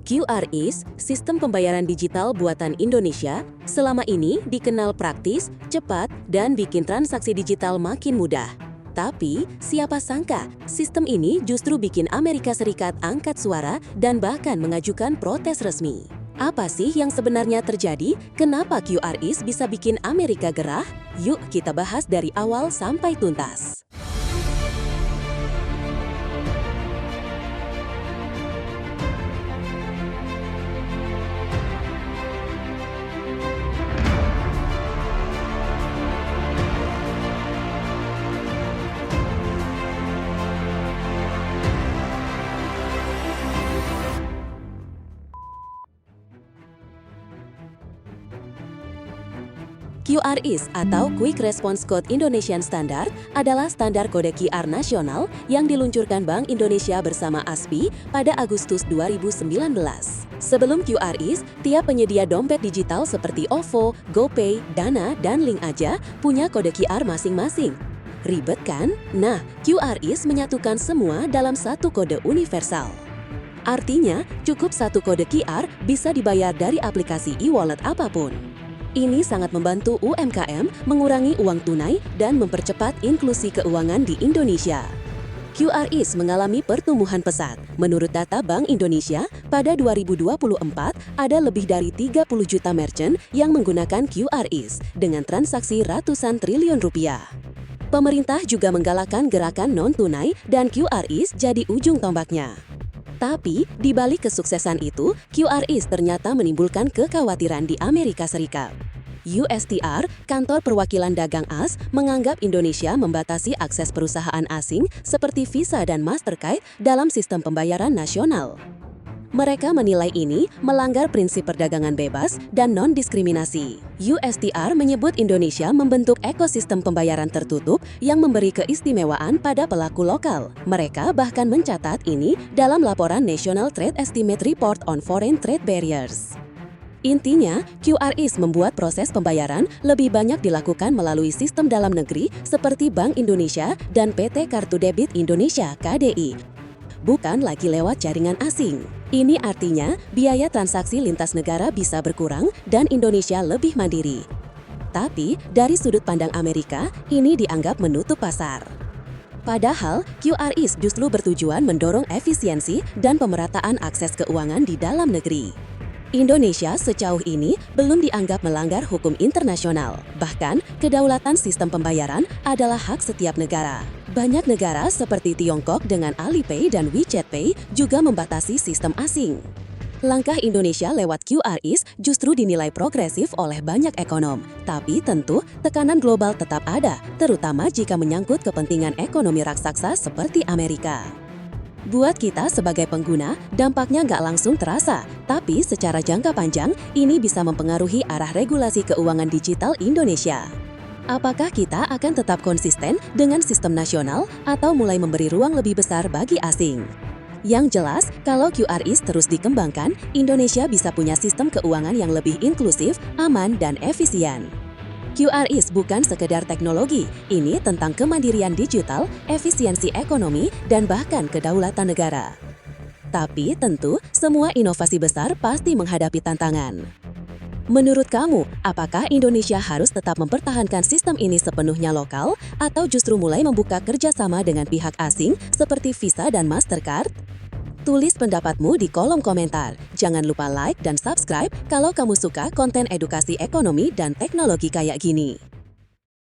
QRIS, sistem pembayaran digital buatan Indonesia, selama ini dikenal praktis, cepat, dan bikin transaksi digital makin mudah. Tapi, siapa sangka, sistem ini justru bikin Amerika Serikat angkat suara dan bahkan mengajukan protes resmi. Apa sih yang sebenarnya terjadi? Kenapa QRIS bisa bikin Amerika gerah? Yuk kita bahas dari awal sampai tuntas. QRIS atau Quick Response Code Indonesian Standard adalah standar kode QR nasional yang diluncurkan Bank Indonesia bersama ASPI pada Agustus 2019. Sebelum QRIS, tiap penyedia dompet digital seperti OVO, GoPay, Dana, dan Link Aja punya kode QR masing-masing. Ribet kan? Nah, QRIS menyatukan semua dalam satu kode universal. Artinya, cukup satu kode QR bisa dibayar dari aplikasi e-wallet apapun. Ini sangat membantu UMKM mengurangi uang tunai dan mempercepat inklusi keuangan di Indonesia. QRIS mengalami pertumbuhan pesat. Menurut data Bank Indonesia, pada 2024 ada lebih dari 30 juta merchant yang menggunakan QRIS dengan transaksi ratusan triliun rupiah. Pemerintah juga menggalakkan gerakan non-tunai dan QRIS jadi ujung tombaknya. Tapi, di balik kesuksesan itu, QRIS ternyata menimbulkan kekhawatiran di Amerika Serikat. USTR, Kantor Perwakilan Dagang AS, menganggap Indonesia membatasi akses perusahaan asing seperti Visa dan Mastercard dalam sistem pembayaran nasional. Mereka menilai ini melanggar prinsip perdagangan bebas dan non-diskriminasi. USTR menyebut Indonesia membentuk ekosistem pembayaran tertutup yang memberi keistimewaan pada pelaku lokal. Mereka bahkan mencatat ini dalam laporan National Trade Estimate Report on Foreign Trade Barriers. Intinya, QRIS membuat proses pembayaran lebih banyak dilakukan melalui sistem dalam negeri seperti Bank Indonesia dan PT Kartu Debit Indonesia (KDI). Bukan lagi lewat jaringan asing. Ini artinya biaya transaksi lintas negara bisa berkurang dan Indonesia lebih mandiri. Tapi, dari sudut pandang Amerika, ini dianggap menutup pasar. Padahal, QRIS justru bertujuan mendorong efisiensi dan pemerataan akses keuangan di dalam negeri. Indonesia sejauh ini belum dianggap melanggar hukum internasional. Bahkan, kedaulatan sistem pembayaran adalah hak setiap negara. Banyak negara seperti Tiongkok dengan Alipay dan WeChat Pay juga membatasi sistem asing. Langkah Indonesia lewat QRIS justru dinilai progresif oleh banyak ekonom. Tapi tentu, tekanan global tetap ada, terutama jika menyangkut kepentingan ekonomi raksasa seperti Amerika. Buat kita sebagai pengguna, dampaknya nggak langsung terasa, tapi secara jangka panjang, ini bisa mempengaruhi arah regulasi keuangan digital Indonesia. Apakah kita akan tetap konsisten dengan sistem nasional atau mulai memberi ruang lebih besar bagi asing? Yang jelas, kalau QRIS terus dikembangkan, Indonesia bisa punya sistem keuangan yang lebih inklusif, aman, dan efisien. QRIS bukan sekedar teknologi, ini tentang kemandirian digital, efisiensi ekonomi, dan bahkan kedaulatan negara. Tapi tentu, semua inovasi besar pasti menghadapi tantangan. Menurut kamu, apakah Indonesia harus tetap mempertahankan sistem ini sepenuhnya lokal, atau justru mulai membuka kerjasama dengan pihak asing seperti Visa dan Mastercard? Tulis pendapatmu di kolom komentar. Jangan lupa like dan subscribe kalau kamu suka konten edukasi ekonomi dan teknologi kayak gini.